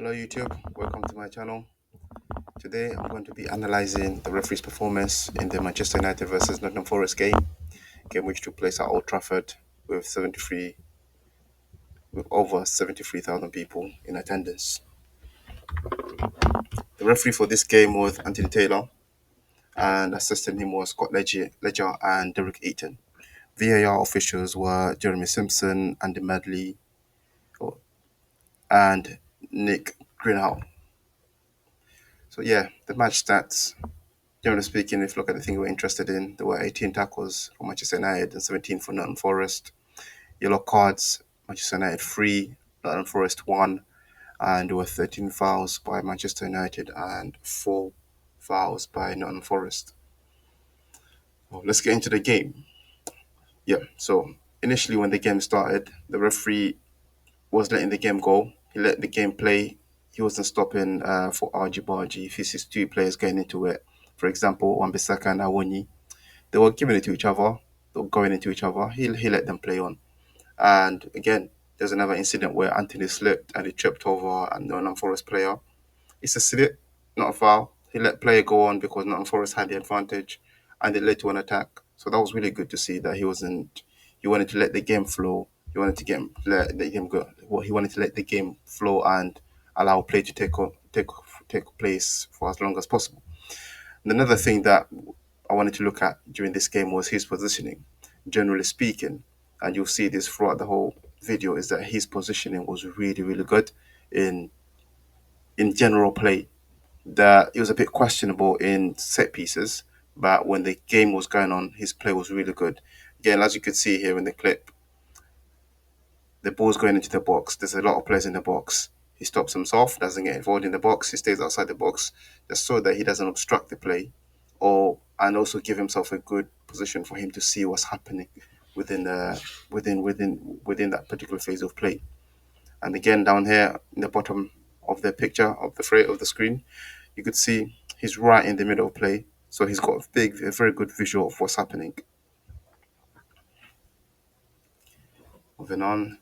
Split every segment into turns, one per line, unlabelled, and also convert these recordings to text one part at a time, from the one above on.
Hello YouTube, welcome to my channel. Today I'm going to be analysing the referee's performance in the Manchester United versus Nottingham Forest game which took place at Old Trafford with 73 with over 73,000 people in attendance. The referee for this game was Anthony Taylor and assisting him was Scott Ledger and Derek Eaton. VAR officials were Jeremy Simpson, Andy Medley and Nick Greenhow. So yeah, the match stats. Generally speaking, if you look at the thing we're interested in, there were 18 tackles for Manchester United and 17 for Nottingham Forest. Yellow cards, Manchester United 3, Nottingham Forest 1, and there were 13 fouls by Manchester United and 4 fouls by Nottingham Forest. Well, let's get into the game. Yeah, so initially when the game started, the referee was letting the game go. He let the game play. He wasn't stopping for argy-bargy if he sees two players getting into it. For example, Wan-Bissaka and Awoni. They were giving it to each other. They were going into each other. He let them play on. And again, there's another incident where Anthony slipped and he tripped over a Nottingham Forest player. It's a slip, not a foul. He let player go on because Nottingham Forest had the advantage and it led to an attack. So that was really good to see that he wanted to let the game flow. He wanted to let the game go. Well, he wanted to let the game flow and allow play to take place for as long as possible. And another thing that I wanted to look at during this game was his positioning. Generally speaking, and you'll see this throughout the whole video, is that his positioning was really, really good in general play. That it was a bit questionable in set pieces, but when the game was going on, his play was really good. Again, as you could see here in the clip, the ball's going into the box. There's a lot of players in the box. He stops himself, doesn't get involved in the box. He stays outside the box, just so that he doesn't obstruct the play, or and also give himself a good position for him to see what's happening within that particular phase of play. And again, down here in the bottom of the picture of the screen, you could see he's right in the middle of play, so he's got a very good visual of what's happening. Moving on,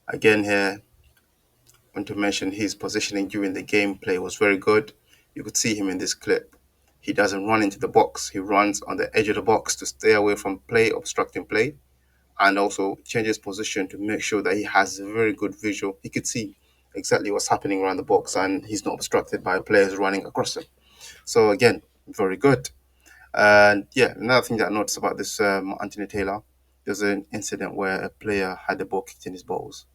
again here, I want to mention his positioning during the gameplay was very good. You could see him in this clip. He doesn't run into the box. He runs on the edge of the box to stay away from play, obstructing play, and also changes position to make sure that he has a very good visual. He could see exactly what's happening around the box and he's not obstructed by players running across him. So again, very good. And yeah, another thing that I noticed about this Anthony Taylor, there's an incident where a player had the ball kicked in his balls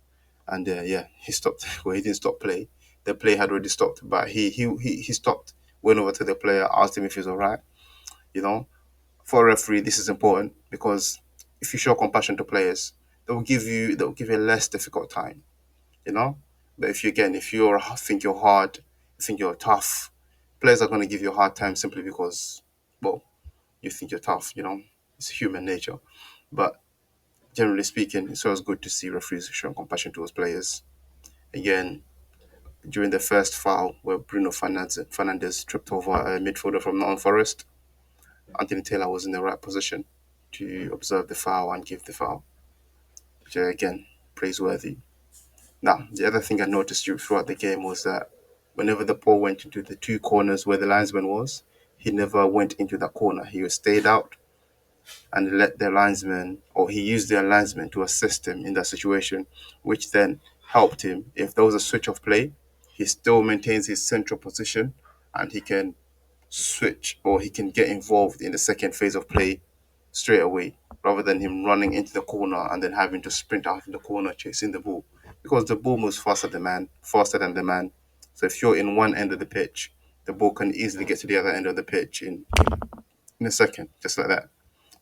and yeah, he stopped. Well, he didn't stop play. The play had already stopped, but he stopped. Went over to the player, asked him if he's all right. You know, for a referee, this is important because if you show compassion to players, they'll give you a less difficult time. You know, but if you think you're hard, you think you're tough, players are going to give you a hard time simply because, well, you think you're tough. You know, it's human nature. But generally speaking, it's always good to see referees showing compassion towards players. Again, during the first foul where Bruno Fernandes tripped over a midfielder from Nottingham Forest, Anthony Taylor was in the right position to observe the foul and give the foul, which again, praiseworthy. Now, the other thing I noticed throughout the game was that whenever the ball went into the two corners where the linesman was, he never went into that corner. He stayed out and let the linesman, or he used the linesman to assist him in that situation, which then helped him. If there was a switch of play, he still maintains his central position and he can switch or he can get involved in the second phase of play straight away rather than him running into the corner and then having to sprint out in the corner chasing the ball because the ball moves faster than the man. So if you're in one end of the pitch, the ball can easily get to the other end of the pitch in a second, just like that.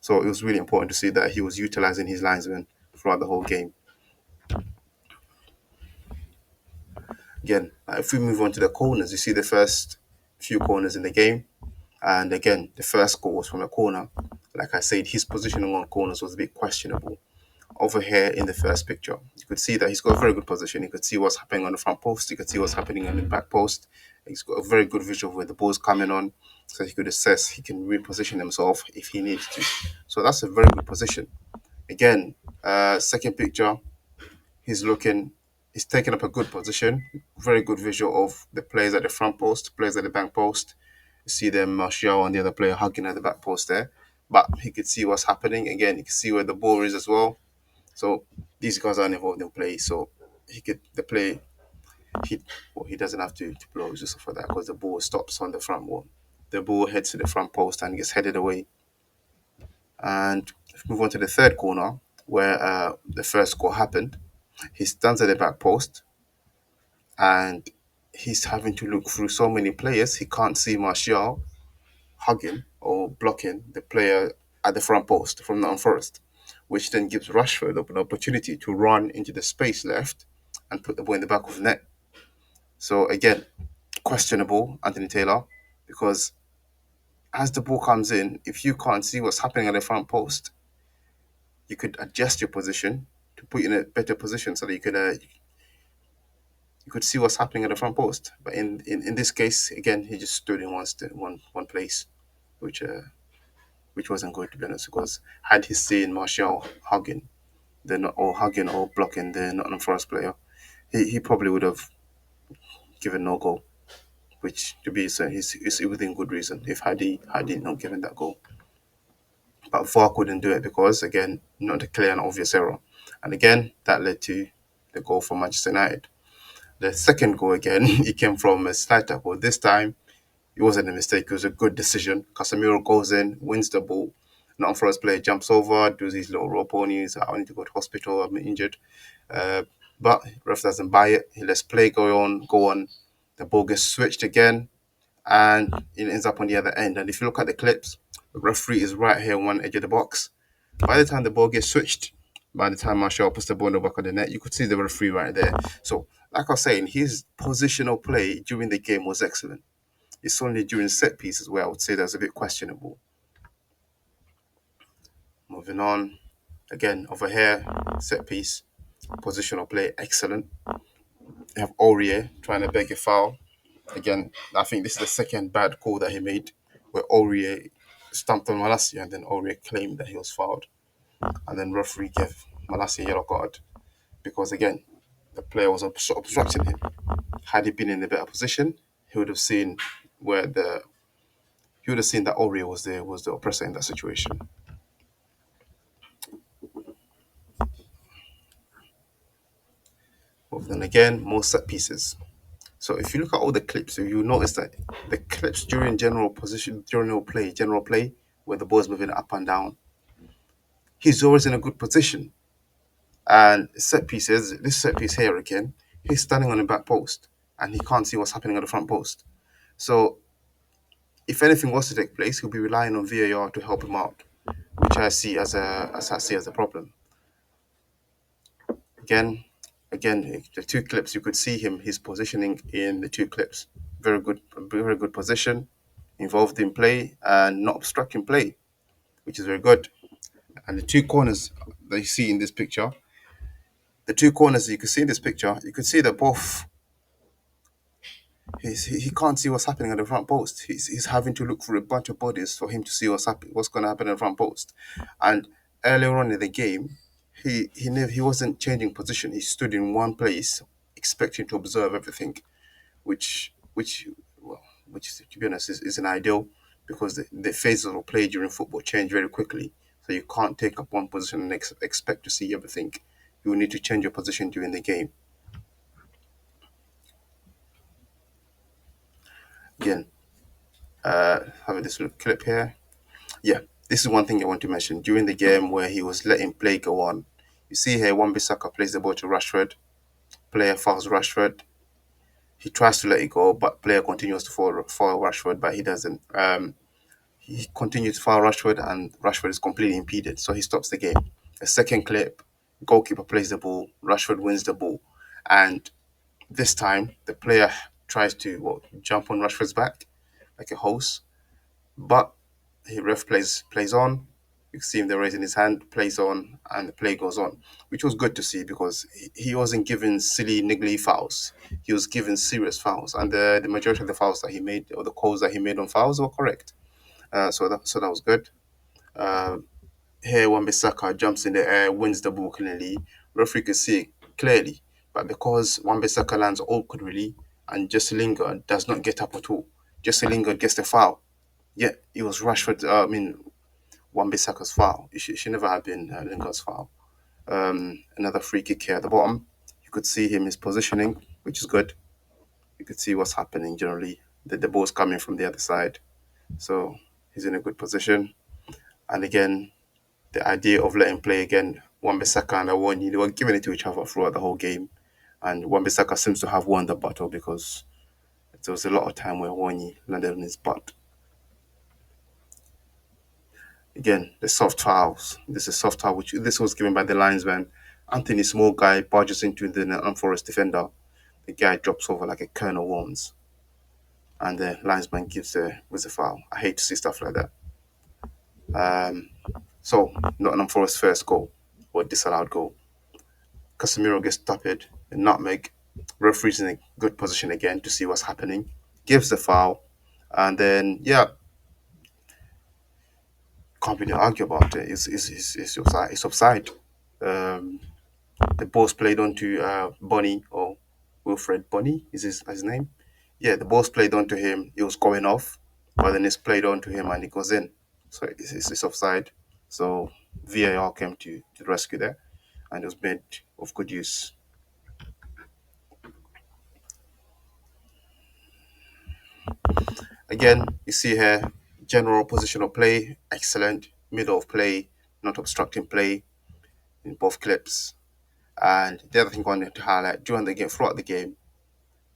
So it was really important to see that he was utilizing his linesmen throughout the whole game. Again, if we move on to the corners, you see the first few corners in the game. And again, the first goal was from a corner. Like I said, his positioning on corners was a bit questionable. Over here in the first picture, you could see that he's got a very good position. You could see what's happening on the front post. You could see what's happening on the back post. He's got a very good visual of where the ball's coming on. So he could assess, he can reposition himself if he needs to. So that's a very good position. Again, second picture, he's looking He's taken up a good position, very good visual of the players at the front post, players at the back post. You see them, Martial and the other player hugging at the back post there. But he could see what's happening. Again, he could see where the ball is as well. So these guys aren't involved in play. So the play, he doesn't have to blow just for that because the ball stops on the front wall. The ball heads to the front post and gets headed away. And if we move on to the third corner, where the first goal happened, he stands at the back post and he's having to look through so many players. He can't see Martial hugging or blocking the player at the front post from Nottingham Forest, which then gives Rashford an opportunity to run into the space left and put the ball in the back of the net. So again, questionable Anthony Taylor, because as the ball comes in, if you can't see what's happening at the front post, you could adjust your position to put you in a better position so that you could see what's happening at the front post. But in this case, again, he just stood in one place, which which wasn't good to be honest. Because had he seen Martial hugging, hugging or blocking the Nottingham Forest player, he probably would have given no goal. Which to be so he's within good reason if had he not given that goal. But VAR couldn't do it because again, not a clear and obvious error. And again, that led to the goal for Manchester United. The second goal again, it came from a slide tackle. This time, it wasn't a mistake. It was a good decision. Casemiro goes in, wins the ball. Not for us player jumps over, does his little rope on. He's I need to go to hospital. I'm injured. Uh, but ref doesn't buy it. He lets play go on, go on. The ball gets switched again, and it ends up on the other end. And if you look at the clips, the referee is right here on one edge of the box. By the time the ball gets switched, by the time Martial puts the ball in the back of the net, you could see the referee right there. So, like I was saying, his positional play during the game was excellent. It's only during set pieces where I would say that's a bit questionable. Moving on, again, over here, set piece, positional play, excellent. You have Aurier trying to beg a foul. Again, I think this is the second bad call that he made, where Aurier stumped on Malacia and then Aurier claimed that he was fouled. And then referee gave Malacia a yellow card because, again, the player was obstructing him. Had he been in a better position, he would have seen where the he would have seen that Aurier was the oppressor in that situation. But then again, more set pieces. So if you look at all the clips, you notice that the clips during general play, where the ball's moving up and down, he's always in a good position. And set pieces, this set piece here again, he's standing on the back post and he can't see what's happening at the front post. So if anything was to take place, he'll be relying on VAR to help him out, which I see as a problem. Again, again, the two clips you could see his positioning in the two clips. Very good position, involved in play and not obstructing play, which is very good. And the two corners that you see in this picture, the two corners that you can see in this picture, you can see that both he can't see what's happening at the front post. He's having to look for a bunch of bodies for him to see what's going to happen at the front post. And earlier on in the game, he wasn't changing position. He stood in one place, expecting to observe everything, which well, which to be honest isn't ideal because the phases of play during football change very quickly. So you can't take up one position and expect to see everything. You will need to change your position during the game. Again, having this little clip here. Yeah, this is one thing I want to mention. During the game where he was letting play go on, you see here, Wan-Bissaka plays the ball to Rashford. Player fouls Rashford. He tries to let it go, but player continues to foul Rashford, but he doesn't. He continues to foul Rashford, and Rashford is completely impeded, so he stops the game. A second clip, goalkeeper plays the ball, Rashford wins the ball, and this time the player tries to jump on Rashford's back like a horse, but he ref plays on. You can see him there raising his hand, plays on, and the play goes on, which was good to see because he wasn't given silly niggly fouls. He was given serious fouls, and the majority of the fouls that he made or the calls that he made on fouls were correct. So that was good. Uh, Here, when Bissaka jumps in the air, wins the ball cleanly, referee could see it clearly But because Wan-Bissaka lands awkwardly and Jesse Lingard does not get up at all, Jesse Lingard gets the foul. Yeah, it was Rashford. Wan-Bissaka's foul. It should never have been Lingard's foul. Another free kick here at the bottom. You could see him, his positioning, which is good. You could see what's happening generally. The ball's coming from the other side. So he's in a good position. And again, the idea of letting play again, Wan-Bissaka and Awoni, they were giving it to each other throughout the whole game. And Wan-Bissaka seems to have won the battle because there was a lot of time where Awoni landed on his butt. Again, the soft fouls. This is soft foul, which this was given by the linesman. Anthony, small guy, barges into the unforced defender. The guy drops over like a Colonel Wounds, and the linesman gives the foul. I hate to see stuff like that. So, Nottingham Forest first goal, or disallowed goal. Casemiro gets tapped, a nutmeg. Referee's in a good position again to see what's happening. Gives the foul, and then yeah, can't really argue about it. It's offside. It's offside. Um, the ball's played onto Bonnie or Wilfred Bonnie is his name. Yeah, the ball's played onto him. It was going off, but then it's played onto him and it goes in. So it's offside. So VAR came to the rescue there, and it was made of good use. Again, you see here, general positional play, excellent. Middle of play, not obstructing play in both clips. And the other thing I wanted to highlight during the game, throughout the game,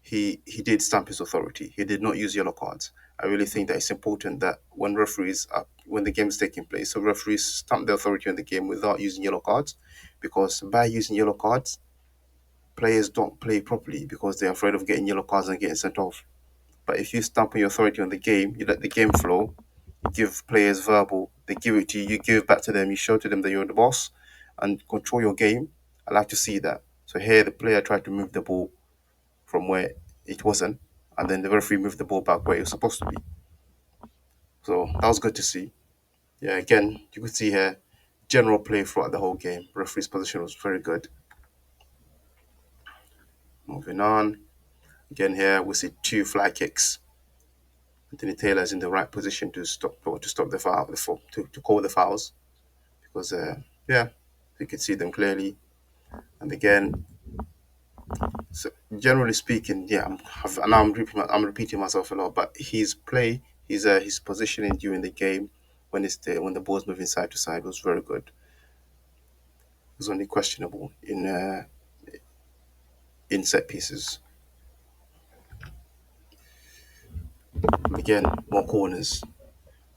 he did stamp his authority. He did not use yellow cards. I really think that it's important that when the game is taking place, so referees stamp the authority on the game without using yellow cards, because by using yellow cards, players don't play properly because they're afraid of getting yellow cards and getting sent off. But if you stamp your authority on the game, you let the game flow, you give players verbal, they give it to you, you give it back to them, you show to them that you're the boss and control your game. I like to see that. So here the player tried to move the ball from where it wasn't, and then the referee moved the ball back where it was supposed to be. So that was good to see. Yeah, again, you could see here general play throughout the whole game. Referee's position was very good. Moving on. Again, here we see two fly kicks. Anthony Taylor's in the right position to stop the foul, to call the fouls because yeah, you can see them clearly. And again, so generally speaking, yeah, I'm repeating myself a lot, but his play, his positioning during the game when the ball's moving side to side was very good. It was only questionable in set pieces. Again, more corners.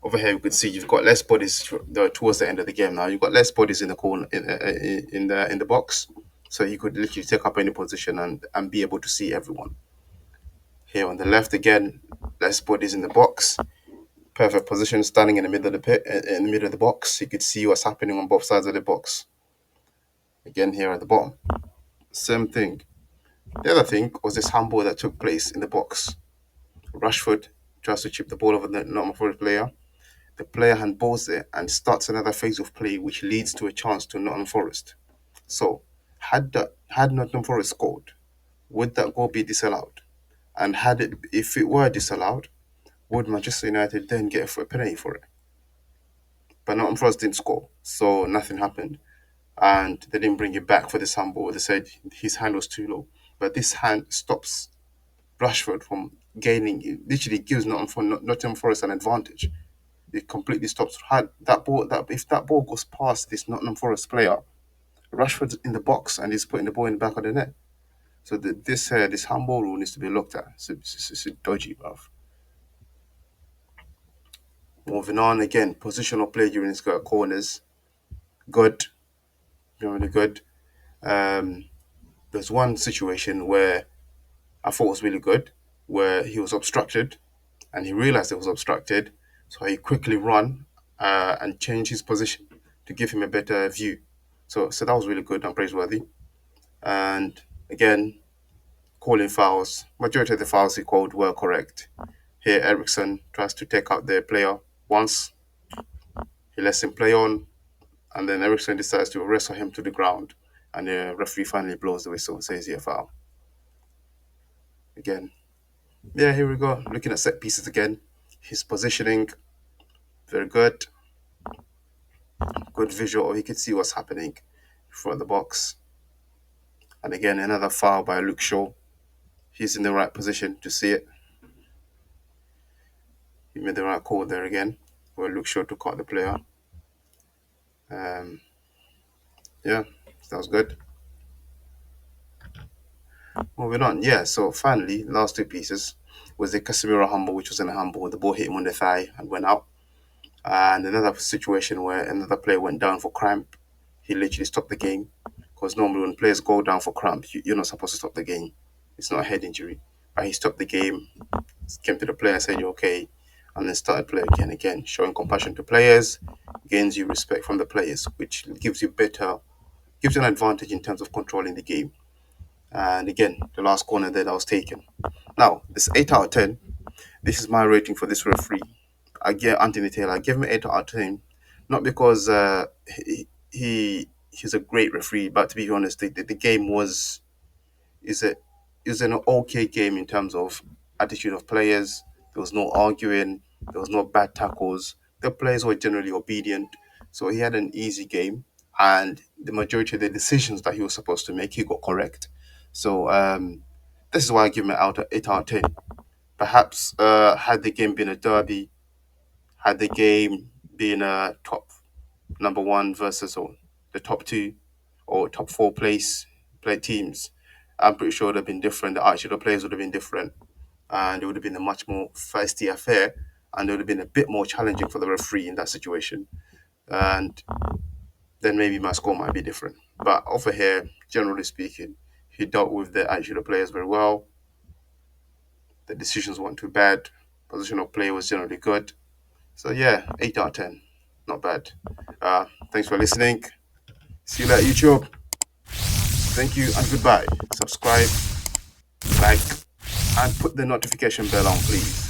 Over here, we could see you've got less bodies towards the end of the game. Now you've got less bodies in the corner in the box, so you could literally take up any position and be able to see everyone. Here on the left again, less bodies in the box. Perfect position, standing in the middle of the pit, in the middle of the box. You could see what's happening on both sides of the box. Again, here at the bottom, same thing. The other thing was this handball that took place in the box. Rashford tries to chip the ball over the Nottingham Forest player. The player handballs it and starts another phase of play, which leads to a chance to Nottingham Forest. So, had Nottingham Forest scored, would that goal be disallowed? And if it were disallowed, would Manchester United then get a penalty for it? But Nottingham Forest didn't score, so nothing happened. And they didn't bring it back for this handball. They said his hand was too low. But this hand stops Rashford from gaining. It literally gives Nottingham Forest an advantage. It completely stops. Had that ball, that if that ball goes past this Nottingham Forest player, Rashford's in the box and he's putting the ball in the back of the net. So this handball rule needs to be looked at. It's a dodgy, bruv. Moving on again, positional play during his corners, good, really good. Um, there's one situation where I thought was really good, where he was obstructed, and he realized it was obstructed, so he quickly run and changed his position to give him a better view. So that was really good and praiseworthy. And again, calling fouls. Majority of the fouls he called were correct. Here, Ericsson tries to take out the player once. He lets him play on, and then Ericsson decides to wrestle him to the ground. and the referee finally blows the whistle and says, yeah, foul. Again, yeah, here we go. Looking at set pieces again. His positioning, very good. Good visual. He could see what's happening before the box. And again, another foul by Luke Shaw. He's in the right position to see it. He made the right call there again, where Luke Shaw took out the player. Um, yeah, that was good. Moving on, yeah. So finally, last two pieces was the Casemiro handball, which was in a handball. The ball hit him on the thigh and went out. And another situation where another player went down for cramp. He literally stopped the game because normally when players go down for cramp, you're not supposed to stop the game. It's not a head injury, but he stopped the game, came to the player and said, "You're okay," and then started playing again. Again, showing compassion to players, gains you respect from the players, which gives you an advantage in terms of controlling the game. And again, the last corner there that was taken. Now, this 8 out of 10. This is my rating for this referee. I give Anthony Taylor. I give him 8 out of 10, not because he's a great referee, but to be honest, the game is a is an okay game in terms of attitude of players. There was no arguing. There was no bad tackles. The players were generally obedient, so he had an easy game, and the majority of the decisions that he was supposed to make, he got correct. So this is why I give him an 8 out of 10. Perhaps had the game been a derby, had the game been a top number one versus or the top two or top four play teams, I'm pretty sure it would have been different. The attitude of players would have been different, and it would have been a much more feisty affair, and it would have been a bit more challenging for the referee in that situation. And then maybe my score might be different. But over here, generally speaking, he dealt with the attitude of players very well. The decisions weren't too bad. Position of play was generally good. So yeah, 8 out of 10, not bad. Thanks for listening. See you later, YouTube. Thank you and goodbye. Subscribe, like, and put the notification bell on, please.